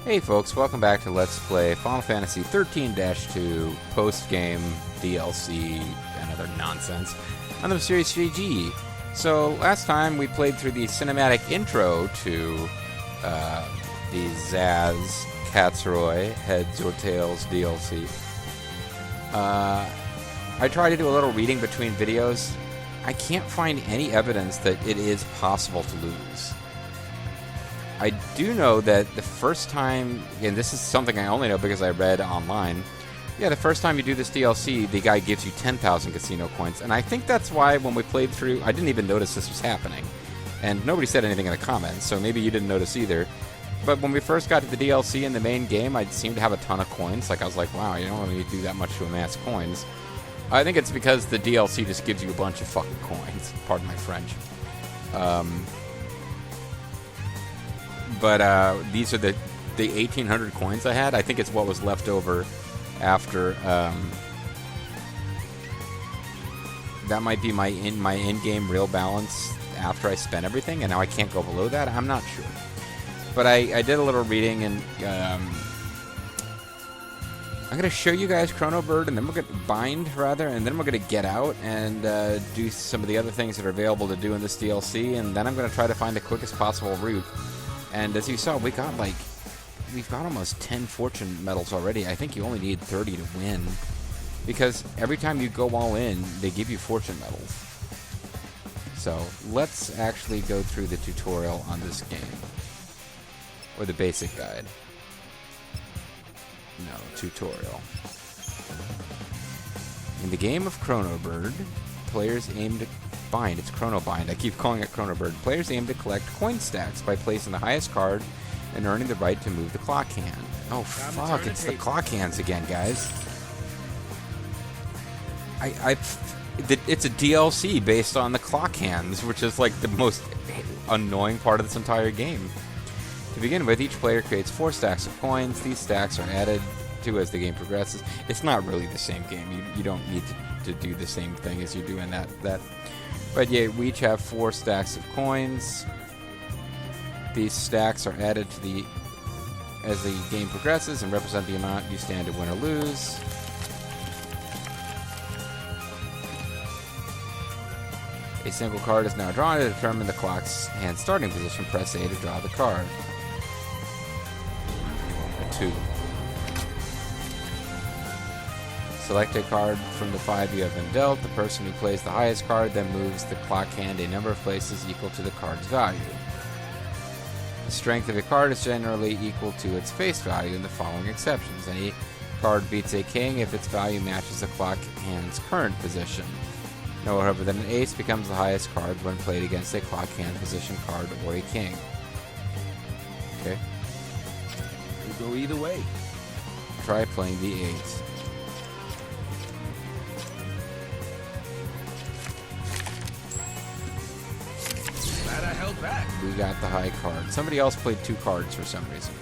Hey folks, welcome back to Let's Play Final Fantasy XIII-2 post-game DLC and other nonsense on the Series GG. So last time we played through the cinematic intro to the Sazh XIII Heads or Tails DLC. I tried to do a little reading between videos. I can't find any evidence that it is possible to lose. I do know that the first time, and this is something I only know because I read online, the first time you do this DLC, the guy gives you 10,000 casino coins, and I think that's why when we played through, I didn't even notice this was happening. And nobody said anything in the comments, so maybe you didn't notice either. But when we first got to the DLC in the main game, I seemed to have a ton of coins. Like, I was like, wow, you don't really do that much to amass coins. I think it's because the DLC just gives you a bunch of fucking coins. Pardon my French. But these are the 1,800 coins I had. I think it's what was left over after. That might be my in-game real balance after I spent everything, and now I can't go below that. I'm not sure. But I did a little reading, and I'm going to show you guys Chrono Bird, and then we're going to bind, rather, and then we're going to get out and do some of the other things that are available to do in this DLC, and then I'm going to try to find the quickest possible route. And as you saw, we've got almost 10 fortune medals already. I think you only need 30 to win, because every time you go all in, they give you fortune medals. So let's actually go through the tutorial on this game, or the basic guide. No, tutorial. In the game of Chrono Bird, players aim to bind. It's Chrono Bind. I keep calling it Chrono Bird. Players aim to collect coin stacks by placing the highest card and earning the right to move the clock hand. Oh fuck! It's the clock hands again, guys. It's a DLC based on the clock hands, which is like the most annoying part of this entire game. To begin with, each player creates 4 stacks of coins. These stacks are added to as the game progresses. It's not really the same game. You don't need to do the same thing as you do in that. But yeah, we each have 4 stacks of coins. These stacks are added to as the game progresses and represent the amount you stand to win or lose. A single card is now drawn to determine the clock's hand starting position. Press A to draw the card. 2. Select a card from the 5 you have been dealt. The person who plays the highest card then moves the clock hand a number of places equal to the card's value. The strength of a card is generally equal to its face value, in the following exceptions. Any card beats a king if its value matches the clock hand's current position. No other than an ace becomes the highest card when played against a clock hand position card or a king. Okay. Could go either way. Try playing the ace. Glad I held back. We got the high card. Somebody else played 2 cards for some reason.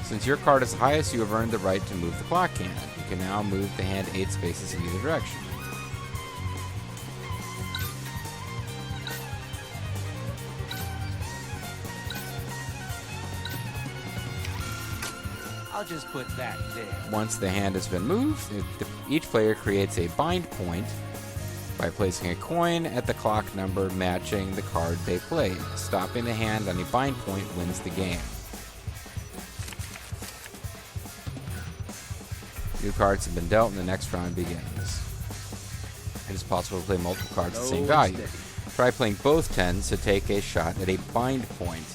Since your card is the highest, you have earned the right to move the clock hand. You can now move the hand 8 spaces in either direction. I'll just put that there. Once the hand has been moved, each player creates a bind point by placing a coin at the clock number matching the card they played. Stopping the hand on a bind point wins the game. New cards have been dealt and the next round begins. It is possible to play multiple cards at the same value. Try playing both 10s to take a shot at a bind point.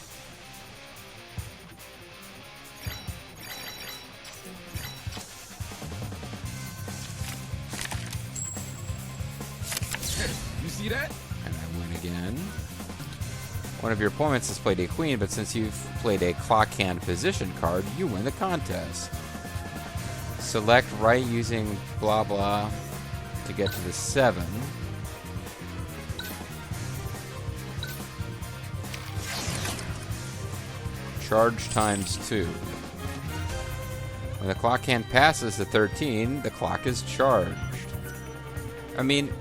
You see that? And I win again. One of your opponents has played a queen, but since you've played a clock hand position card, you win the contest. Select right using blah blah to get to the 7. Charge times 2. When the clock hand passes the 13, the clock is charged. I mean,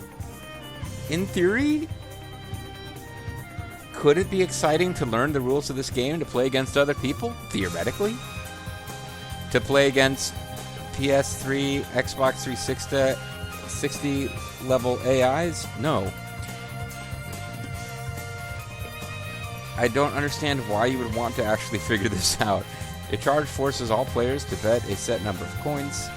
in theory, could it be exciting to learn the rules of this game to play against other people? Theoretically. to play against PS3, Xbox 360 level AIs? No. I don't understand why you would want to actually figure this out. A charge forces all players to bet a set number of coins.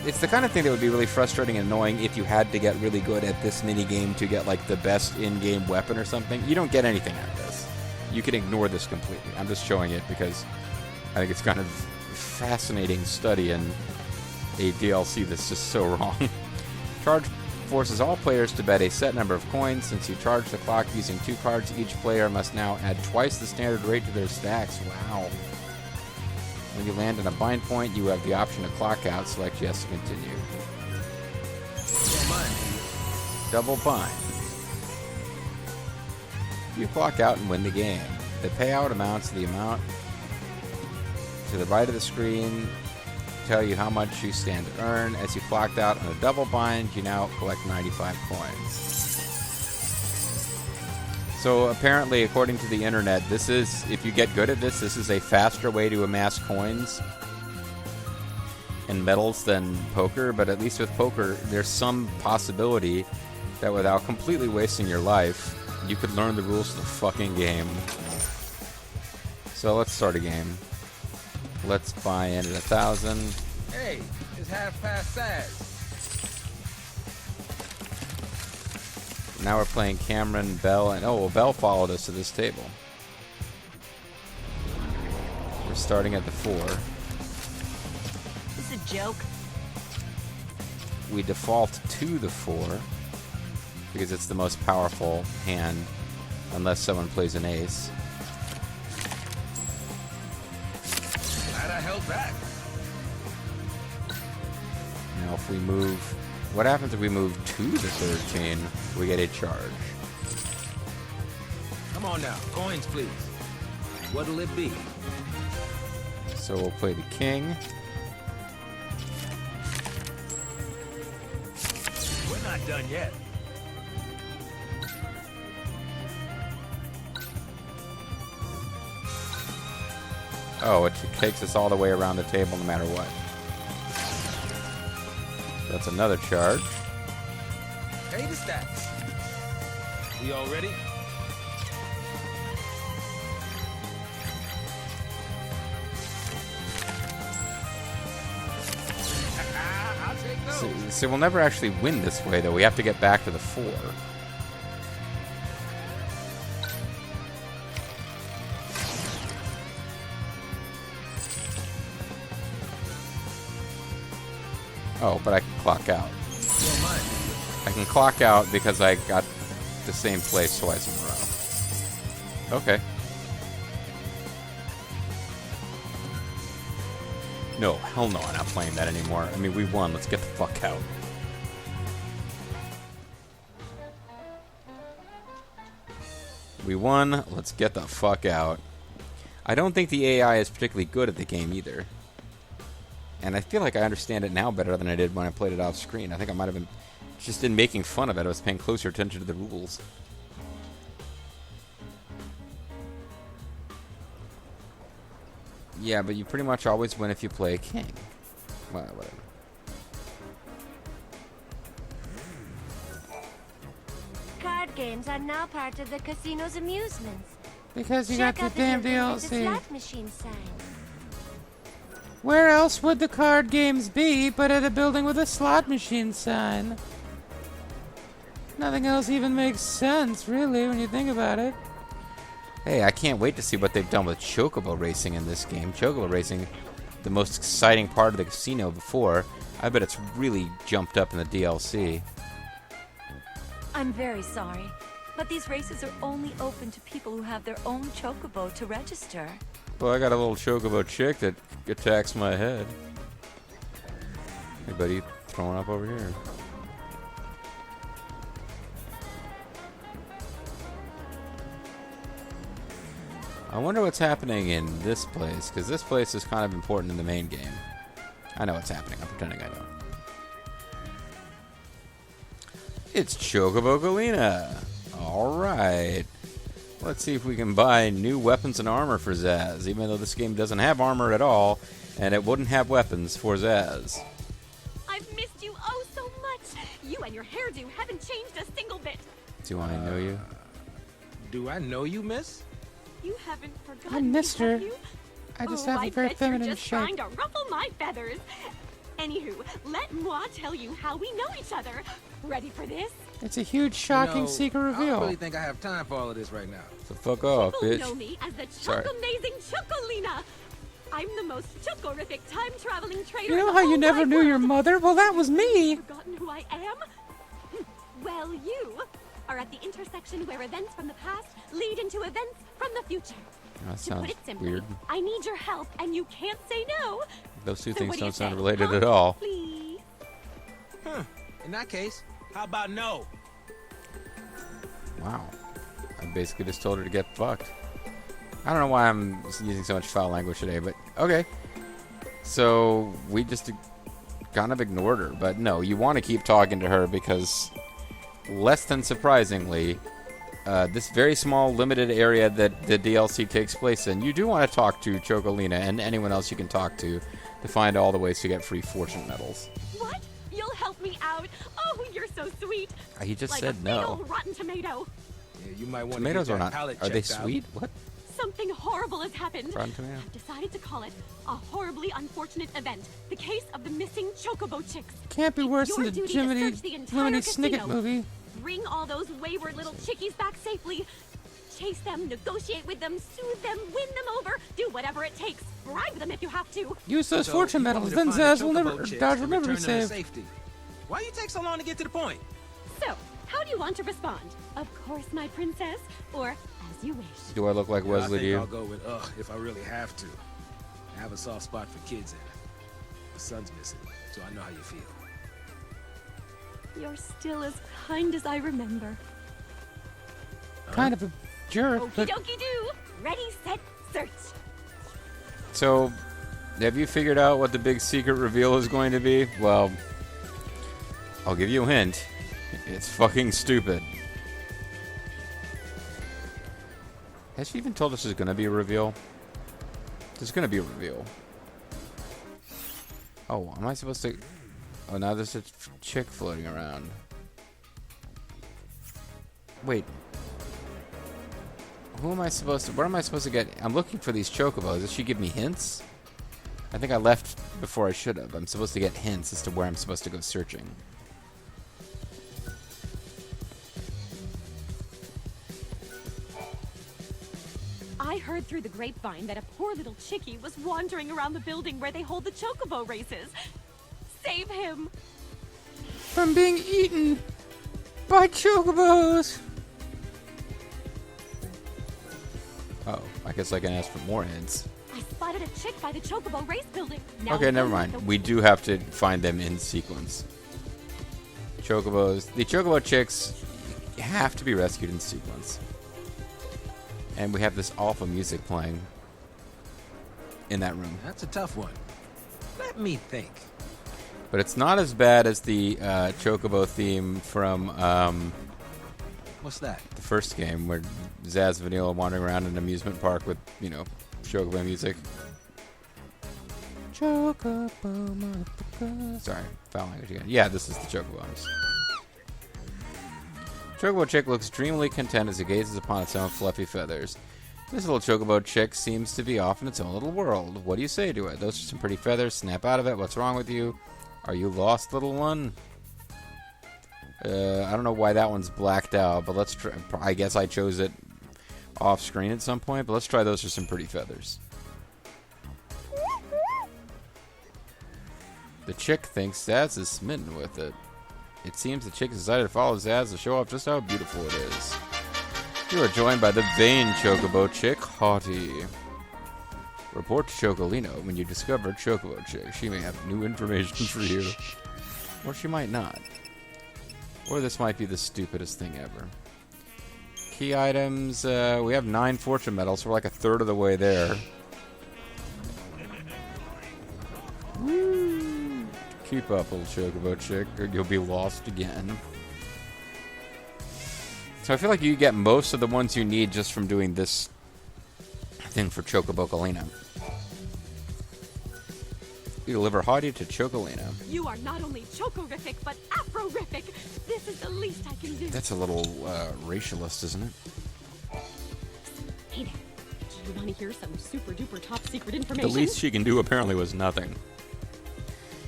It's the kind of thing that would be really frustrating and annoying if you had to get really good at this mini-game to get like the best in-game weapon or something. You don't get anything out of this. You can ignore this completely. I'm just showing it because I think it's kind of fascinating study in a DLC that's just so wrong. Charge forces all players to bet a set number of coins. Since you charge the clock using 2 cards, each player must now add twice the standard rate to their stacks. Wow. When you land on a bind point, you have the option to clock out. Select yes to continue. Double bind. You clock out and win the game. The payout amounts to the amount to the right of the screen. Tell you how much you stand to earn. As you clocked out on a double bind, you now collect 95 coins. So apparently, according to the internet, this is, if you get good at this, this is a faster way to amass coins and medals than poker. But at least with poker, there's some possibility that without completely wasting your life, you could learn the rules of the fucking game. So let's start a game. Let's buy in at 1,000. Hey, it's half past Sazh. Now we're playing Cameron, Bell, and oh, well, Bell followed us to this table. We're starting at the 4. This is a joke. We default to the 4 because it's the most powerful hand, unless someone plays an ace. Glad I held back. Now if we move... What happens if we move to the 3rd chain? We get a charge. Come on now, coins please. What'll it be? So we'll play the king. We're not done yet. Oh, it takes us all the way around the table no matter what. That's another charge. Pay the stats. We all ready? I'll take those. So we'll never actually win this way, though. We have to get back to the 4. Oh, but I can clock out. I can clock out because I got the same place twice in a row. Okay. No, hell no, I'm not playing that anymore. I mean, we won. Let's get the fuck out. We won. Let's get the fuck out. I don't think the AI is particularly good at the game either. And I feel like I understand it now better than I did when I played it off screen. I think I might have been just in making fun of it. I was paying closer attention to the rules. Yeah, but you pretty much always win if you play a king. Well, whatever. Card games are now part of the casino's amusements. Because you Check got out the damn building with the DLC. slot machine sign. Where else would the card games be but at a building with a slot machine sign? Nothing else even makes sense, really, when you think about it. Hey, I can't wait to see what they've done with Chocobo Racing in this game. Chocobo Racing, the most exciting part of the casino before. I bet it's really jumped up in the DLC. I'm very sorry, but these races are only open to people who have their own chocobo to register. Well, I got a little Chocobo chick that attacks my head. Hey, buddy, throwing up over here. I wonder what's happening in this place, because this place is kind of important in the main game. I know what's happening. I'm pretending I don't. It's Chocobo Galena. All right. Let's see if we can buy new weapons and armor for Sazh, even though this game doesn't have armor at all, and it wouldn't have weapons for Sazh. I've missed you oh so much. You and your hairdo haven't changed a single bit. Do I know you? Do I know you, miss? You haven't forgotten I missed me, her. have you? I just Oh, have a very bet feminine you're just shape. trying to ruffle my feathers. Anywho, let moi tell you how we know each other. Ready for this? It's a huge, shocking You know, secret I reveal. don't really think I have time for all of this right now. So fuck off, People bitch. know me as the Sorry. Choco-amazing Chocolina. I'm the most chocorific time-traveling trader You know in how the you whole never wide knew your world. mother? Well, that was me. Forgotten who I am? Well, you are at the intersection where events from the past lead into events from the future. That To sounds put it simply, weird. I need your help, and you can't say no. Those two So things what do you don't sound say? related Huh? at all. Please. In that case, how about no? Wow. I basically just told her to get fucked. I don't know why I'm using so much foul language today, but okay. So we just kind of ignored her. But no, you want to keep talking to her because, less than surprisingly, this very small, limited area that the DLC takes place in, you do want to talk to Chocolina and anyone else you can talk to find all the ways to get free fortune medals. What? You'll help me out? Oh, you're so sweet. He just Like said a big no. old rotten tomato. Yeah, you might want Tomatoes to are get that not. palate Are they checked out. sweet? What? Something horrible has happened. Rotten tomato? I've decided to call it a horribly unfortunate event. The case of the missing Chocobo chicks. Can't be worse Your than the duty is Jiminy search the entire Snicket casino. movie. Bring all those wayward little chickies back safely. Chase them, negotiate with them, soothe them, win them over. Do whatever it takes. Bribe them if you have to. Use those So, fortune you want medals, me then to find Sazh will the never, Chocobo chicks Dodge will and never be return them to saved. safety? Why you take so long to get to the point? So, how do you want to respond? Of course, my princess, or as you wish. Do I look like I Wesley to think you? I'll go with if I really have to. I have a soft spot for kids in it. My son's missing, so I know how you feel. You're still as kind as I remember. Kind of a jerk, Okie but dokie do. Ready, set, search. So, have you figured out what the big secret reveal is going to be? Well, I'll give you a hint. It's fucking stupid. Has she even told us there's going to be a reveal? There's going to be a reveal. Oh, am I supposed to... Oh, now there's a chick floating around. Wait. Who am I supposed to... Where am I supposed to get... I'm looking for these chocobos. Does she give me hints? I think I left before I should have. I'm supposed to get hints as to where I'm supposed to go searching. I heard through the grapevine that a poor little chickie was wandering around the building where they hold the chocobo races. Save him. from being eaten by chocobos. Oh, I guess I can ask for more hints. I spotted a chick by the chocobo race building. Now Okay, never run mind. with the- We do have to find them in sequence. Chocobos. The chocobo chicks have to be rescued in sequence. And we have this awful music playing in that room. That's a tough one. Let me think. But it's not as bad as the chocobo theme from What's that? the first game where Sazh Vanilla wandering around an amusement park with, you know, chocobo music. Chocobo, motherfucker. Sorry, foul language again. Yeah, this is the chocobos. Chocobo chick looks dreamily content as it gazes upon its own fluffy feathers. This little chocobo chick seems to be off in its own little world. What do you say to it? Those are some pretty feathers. Snap out of it. What's wrong with you? Are you lost, little one? I don't know why that one's blacked out, but let's try. I guess I chose it off screen at some point, but let's try those for some pretty feathers. The chick thinks Sazh is smitten with it. It seems the chick decided to follow Sazh to show off just how beautiful it is. You are joined by the vain chocobo chick, Haughty. Report to Chocolino when you discover Chocobo Chick. She may have new information for you. Or she might not. Or this might be the stupidest thing ever. Key items, we have 9 fortune medals, so we're like a third of the way there. Woo! Keep up, little Chocobo Chick, or you'll be lost again. So I feel like you get most of the ones you need just from doing this thing for Chocobocolina. You deliver Hottie to Chocolina. You are not only chocorific, but afrorific. This is the least I can do. That's a little racialist, isn't it? Hey there. Do you want to hear some super duper top secret The information? least she can do apparently was nothing.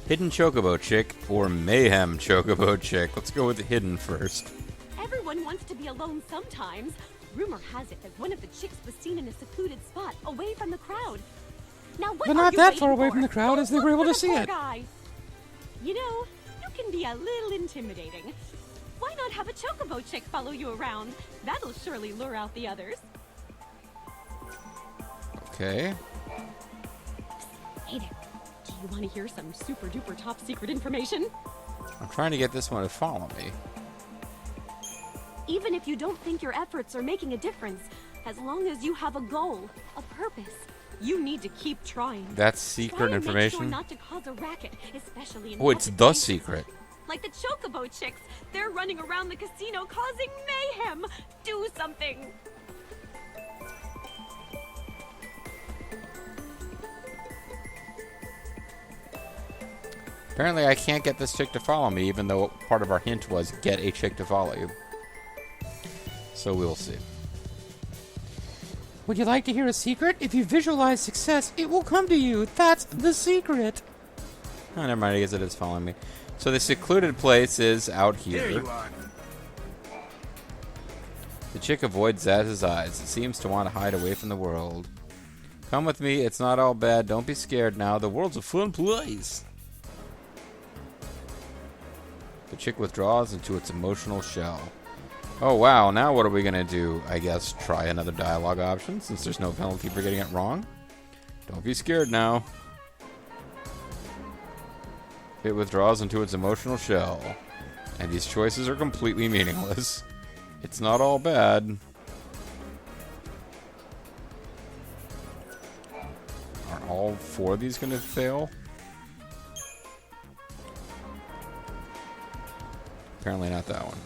Hidden Chocobo Chick or Mayhem Chocobo Chick? Let's go with hidden first. Everyone wants to be alone sometimes. Rumor has it that one of the chicks was seen in a secluded spot, away from the crowd. Now, what But are not you that waiting far away for? from the crowd Go as they were look able for to the see poor it. guy. You know, you can be a little intimidating. Why not have a chocobo chick follow you around? That'll surely lure out the others. Okay. Hey there. Do you want to hear some super duper top secret information? I'm trying to get this one to follow me. Even if you don't think your efforts are making a difference, as long as you have a goal, a purpose, you need to keep trying. That's Try secret and information? Make sure not to cause a racket, especially in Oh, it's public the places. secret. Like the chocobo chicks, they're running around the casino causing mayhem. Do something. Apparently I can't get this chick to follow me, even though part of our hint was get a chick to follow you. So we'll see. Would you like to hear a secret? If you visualize success, it will come to you. That's the secret. Oh, never mind, I guess it is following me. So the secluded place is out here. There you are. The chick avoids Sazh's eyes. It seems to want to hide away from the world. Come with me, it's not all bad. Don't be scared now. The world's a fun place. The chick withdraws into its emotional shell. Oh wow, now what are we gonna do? I guess try another dialogue option, since there's no penalty for getting it wrong. Don't be scared now. It withdraws into its emotional shell. And these choices are completely meaningless. It's not all bad. Are all four of these gonna fail? Apparently not that one.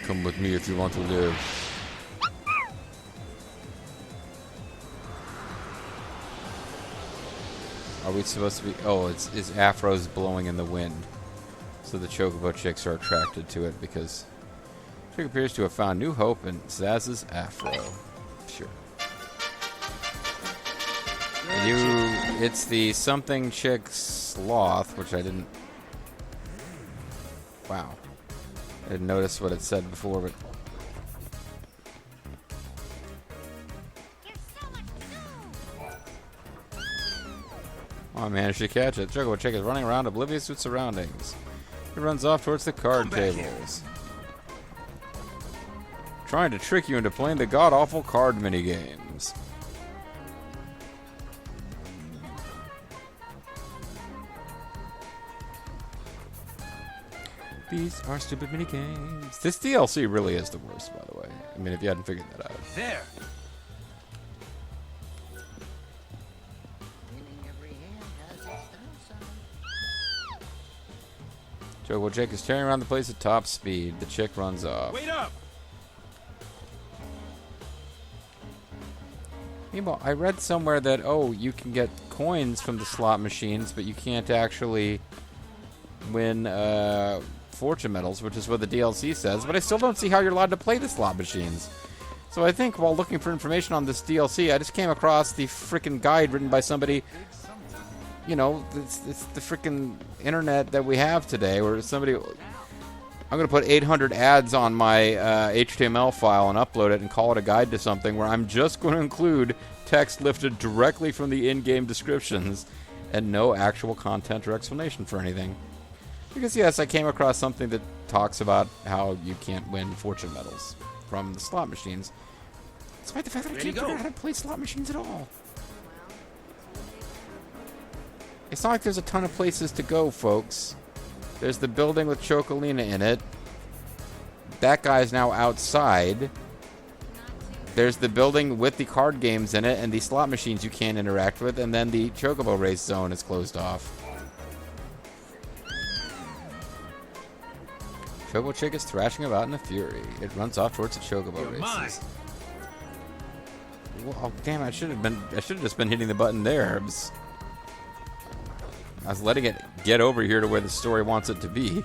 Come with me if you want to live. Are we supposed to be... Oh, it's afros blowing in the wind. So the chocobo chicks are attracted to it because... Chick appears to have found new hope in Sazh's afro. Sure. It's the something chick sloth, which I didn't... Wow. I didn't notice what it said before, but... Oh, I managed to catch it. Chocobo Chick is running around oblivious to its surroundings. It runs off towards the card tables. Trying to trick you into playing the god-awful card minigames. These are stupid minigames. This DLC really is the worst, by the way. I mean, if you hadn't figured that out. There. Chocobo Chick is tearing around the place at top speed. The chick runs off. Wait up. Meanwhile, I read somewhere that, oh, you can get coins from the slot machines, but you can't actually win fortune medals, which is what the DLC says. But I still don't see how you're allowed to play the slot machines. So I think while looking for information on this DLC, I just came across the frickin' guide written by somebody. You know, it's the frickin' internet that we have today, where somebody... I'm going to put 800 ads on my HTML file and upload it and call it a guide to something where I'm just going to include text lifted directly from the in-game descriptions and no actual content or explanation for anything. Because, yes, I came across something that talks about how you can't win fortune medals from the slot machines. Despite the fact that I can't figure out how to play slot machines at all. It's not like there's a ton of places to go, folks. There's the building with Chocolina in it. That guy's now outside. There's the building with the card games in it and the slot machines you can't interact with, and then the Chocobo race zone is closed off. Chocobo Chick is thrashing about in a fury. It runs off towards the Chocobo You're mine. races. Well, damn! I should have just been hitting the button there. I was letting it get over here to where the story wants it to be.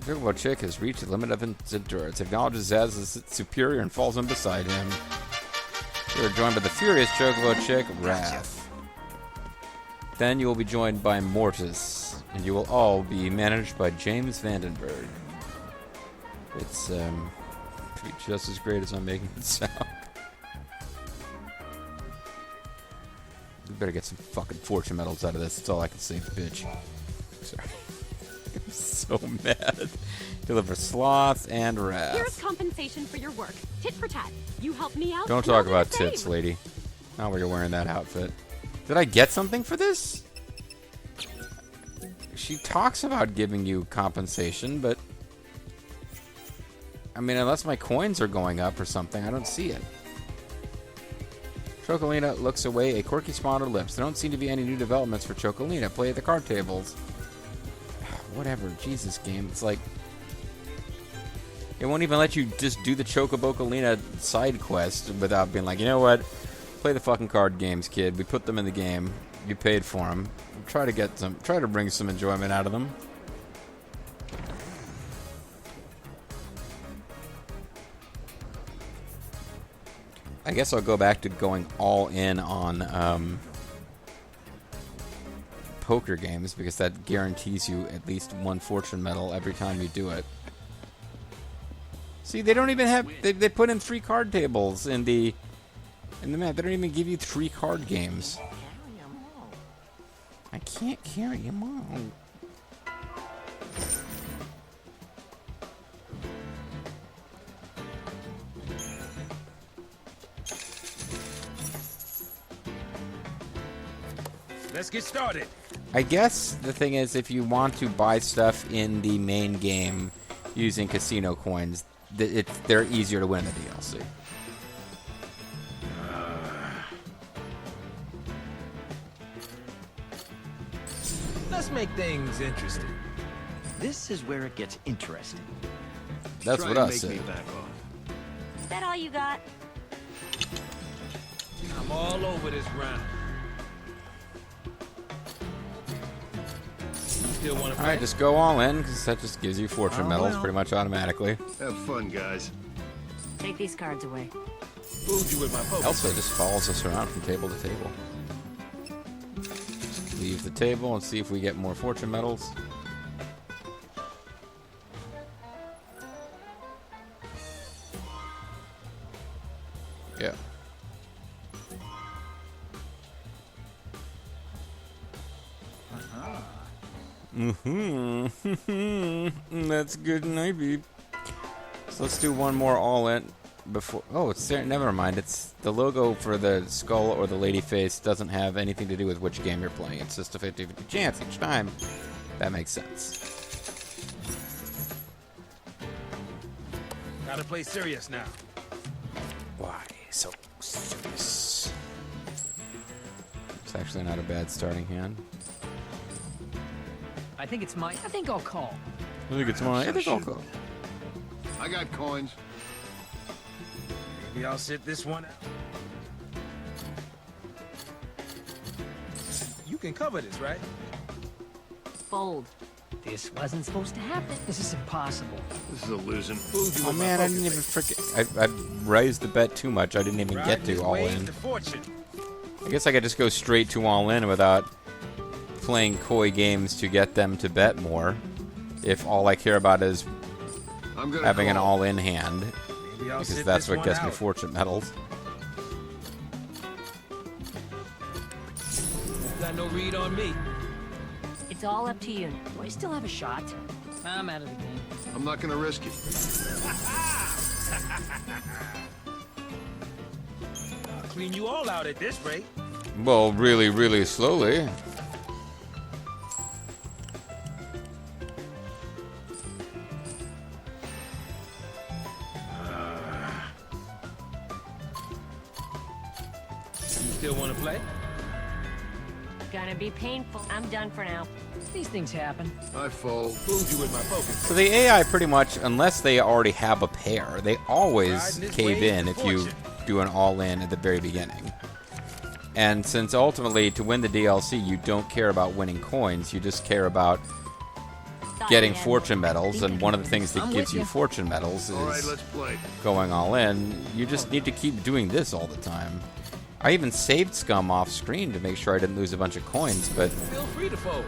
Chocobo Chick has reached the limit of its endurance. Acknowledges Sazh as its superior and falls in beside him. You are joined by the furious Chocobo Chick, Wrath. Then you will be joined by Mortis, and you will all be managed by James Vandenberg. It's to be just as great as I'm making it sound. We better get some fucking fortune medals out of this. That's all I can say, bitch. Sorry. I'm so mad. Deliver sloth and wrath. Here's compensation for your work. Tit for tat. You help me out. Don't and talk I'll do about the same. tits, lady. Not where you're wearing that outfit. Did I get something for this? She talks about giving you compensation, but I mean, unless my coins are going up or something, I don't see it. Chocolina looks away, a quirky smile on her lips. There don't seem to be any new developments for Chocolina. Play at the card tables. Whatever, Jesus game. It's like it won't even let you just do the Chocobocolina side quest without being like, you know what? Play the fucking card games, kid. We put them in the game. You paid for them. Try to bring some enjoyment out of them. I guess I'll go back to going all in on poker games because that guarantees you at least one fortune medal every time you do it. See, they don't even have they put in 3 card tables in the map. They don't even give you 3 card games. I can't carry them all. Let's get started. I guess the thing is, if you want to buy stuff in the main game using casino coins, they're easier to win in the DLC. Let's make things interesting. This is where it gets interesting. That's what I said. Is that all you got? I'm all over this round. Still want to All right, just go all in because that just gives you fortune medals pretty much automatically. Have fun, guys. Take these cards away. fooled you with my poker. Elsa just follows us around from table to table. Leave the table and see if we get more fortune medals. Yeah. That's good, maybe. So let's do one more all in before. Oh, it's there. Never mind. It's the logo for the skull or the lady face doesn't have anything to do with which game you're playing. It's just a 50-50 chance each time. That makes sense. Gotta play serious now. Why so serious? It's actually not a bad starting hand. I think it's mine. I think I'll call. I think it's mine. I think I'll go. I got coins. Maybe I'll sit this one out. You can cover this, right? Fold. This wasn't supposed to happen. This is impossible. This is a losing. Fooled you Oh with my man, I poker didn't even face. forget. I raised the bet too much. I didn't even Ride get this to all wave in. to fortune. I guess I could just go straight to all in without playing coy games to get them to bet more. If all I care about is I'm gonna having an call. all in hand, Maybe I'll because sit that's this what one gets me out. fortune medals. Got no read on me. It's all up to you. Do I still have a shot? I'm out of the game. I'm not gonna risk it. I'll clean you all out at this rate. Well, really, really slowly. You still want to play? gonna be painful. I'm done for now. These things happen. I fold. Fooled you with my focus. So the AI pretty much, unless they already have a pair, they always Riding his cave way in to if you fortune. do an all-in at the very beginning. And since ultimately to win the DLC you don't care about winning coins, you just care about getting fortune medals, and one of the things that I'm gives with you you. fortune medals All right, is let's play. going all in. You just need to keep doing this all the time. I even saved Scum off screen to make sure I didn't lose a bunch of coins, but Feel free to fold.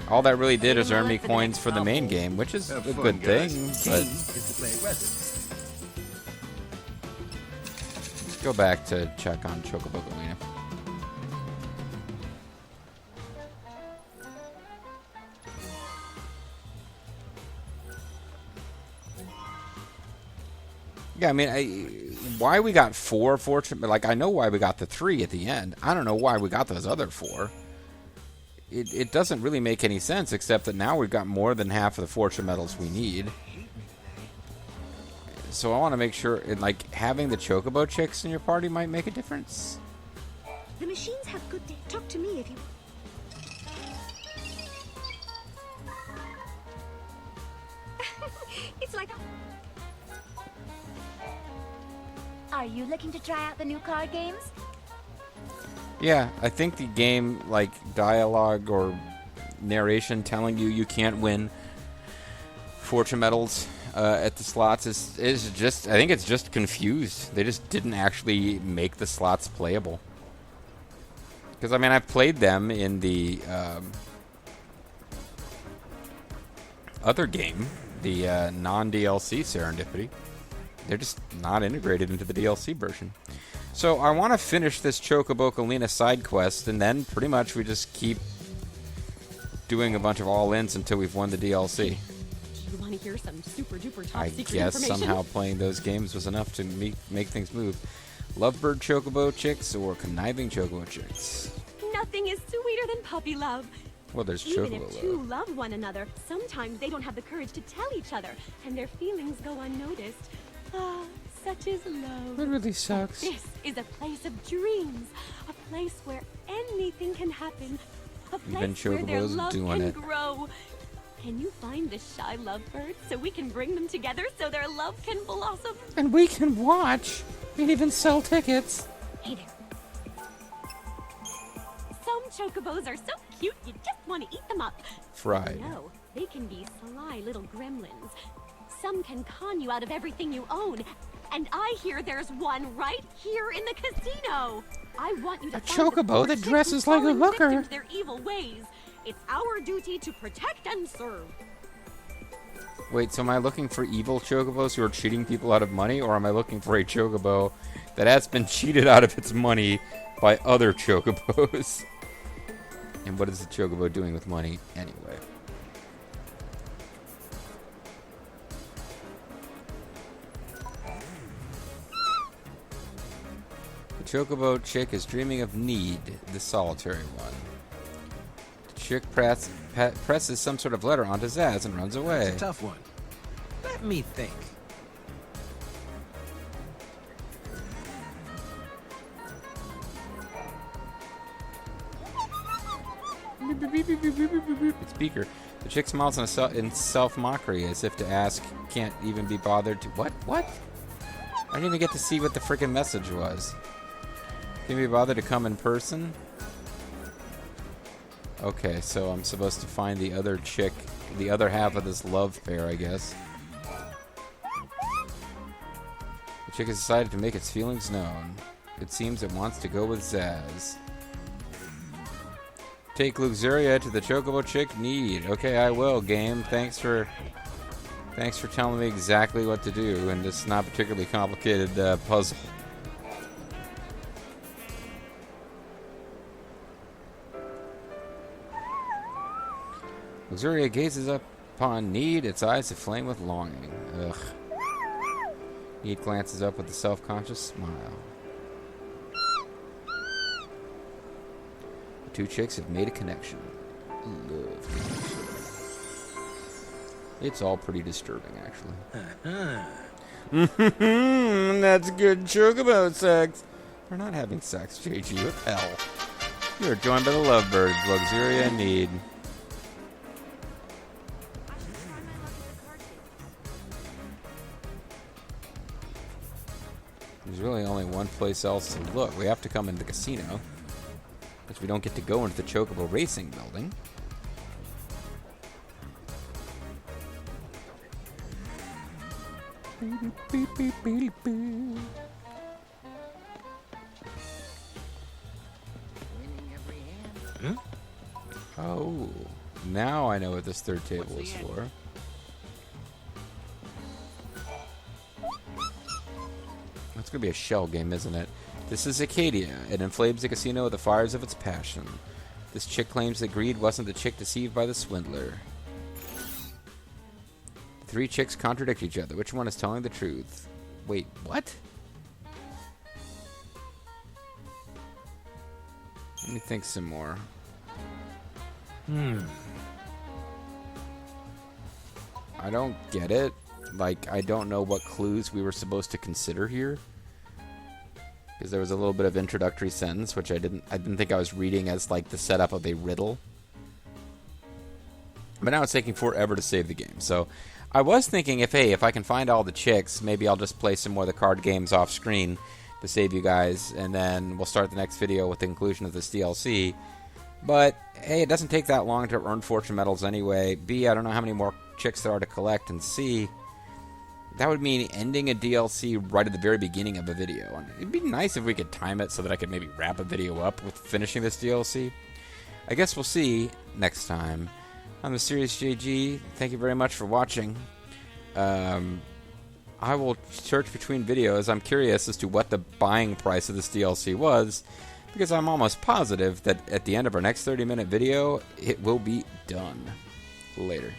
all that really did is Save earn me money for the coins next for the main novel. game, which is Have a fun, good guys. thing, Key but is to play aggressive. let's go back to check on Chocobo Galena. Yeah, I mean, why we got 4 fortune... Like, I know why we got the 3 at the end. I don't know why we got those other 4. It doesn't really make any sense, except that now we've got more than half of the fortune medals we need. So I want to make sure, like, having the Chocobo chicks in your party might make a difference. The machines have good day. Talk to me if you... It's like... Are you looking to try out the new card games? Yeah, I think the game, like, dialogue or narration telling you can't win fortune medals at the slots is just... I think it's just confused. They just didn't actually make the slots playable. Because, I mean, I've played them in the other game, the non-DLC Serendipity. They're just not integrated into the DLC version. So I want to finish this Chocobo Galena side quest, and then pretty much we just keep doing a bunch of all-ins until we've won the DLC. You want to hear some super duper top I secret guess information? somehow playing those games was enough to make things move. Lovebird Chocobo chicks or conniving Chocobo chicks? Nothing is sweeter than puppy love. Well, there's Even Chocobo if two love. love one another, sometimes they don't have the courage to tell each other, and their feelings go unnoticed. Ah, such is love. That really sucks. This is a place of dreams, a place where anything can happen, a Even place where their Chocobo's love doing can it. grow. Can you find the shy lovebirds so we can bring them together so their love can blossom? And we can watch and even sell tickets. Hey there. Some chocobos are so cute you just want to eat them up. Fried. No, they can be sly little gremlins. Some can con you out of everything you own. And I hear there's one right here in the casino. I want you to A find the chocobo poor that chicks dresses who've like a fallen hooker. victim to their evil ways. It's our duty to protect and serve. Wait, so am I looking for evil Chocobos who are cheating people out of money, or am I looking for a Chocobo that has been cheated out of its money by other Chocobos? And what is the Chocobo doing with money anyway? The Chocobo chick is dreaming of Need, the solitary one. The chick presses some sort of letter onto Sazh and runs away. It's a tough one. Let me think. It's Beaker. The chick smiles in self-mockery as if to ask, can't even be bothered to... What? What? I didn't even get to see what the freaking message was. Can you be bothered to come in person? Okay, so I'm supposed to find the other chick, the other half of this love pair, I guess. The chick has decided to make its feelings known. It seems it wants to go with Sazh. Take Luxuria to the Chocobo chick Need. Okay, I will, game. Thanks for telling me exactly what to do in this not particularly complicated puzzle. Luxuria gazes upon Need, its eyes aflame with longing. Ugh. Need glances up with a self-conscious smile. The two chicks have made a connection. Love connection. It's all pretty disturbing, actually. That's good Chocobo sex. We're not having sex, JG. What the hell? You are joined by the lovebirds, Luxuria and Need. There's really only one place else to look. We have to come into the casino, because we don't get to go into the Chocobo Racing building. Oh, now I know what this third table is for. It's going to be a shell game, isn't it? This is Acadia. It inflames the casino with the fires of its passion. This chick claims that greed wasn't the chick deceived by the swindler. The three chicks contradict each other. Which one is telling the truth? Wait, what? Let me think some more. I don't get it. Like, I don't know what clues we were supposed to consider here. Because there was a little bit of introductory sentence, which I didn't think I was reading as, like, the setup of a riddle. But now it's taking forever to save the game. So, I was thinking if I can find all the chicks, maybe I'll just play some more of the card games off screen to save you guys, and then we'll start the next video with the inclusion of this DLC. But, hey, it doesn't take that long to earn fortune medals anyway. B, I don't know how many more chicks there are to collect, and C, that would mean ending a DLC right at the very beginning of a video. And it'd be nice if we could time it so that I could maybe wrap a video up with finishing this DLC. I guess we'll see next time. I'm the Serious JG. Thank you very much for watching. I will search between videos. I'm curious as to what the buying price of this DLC was, because I'm almost positive that at the end of our next 30-minute video, it will be done. Later.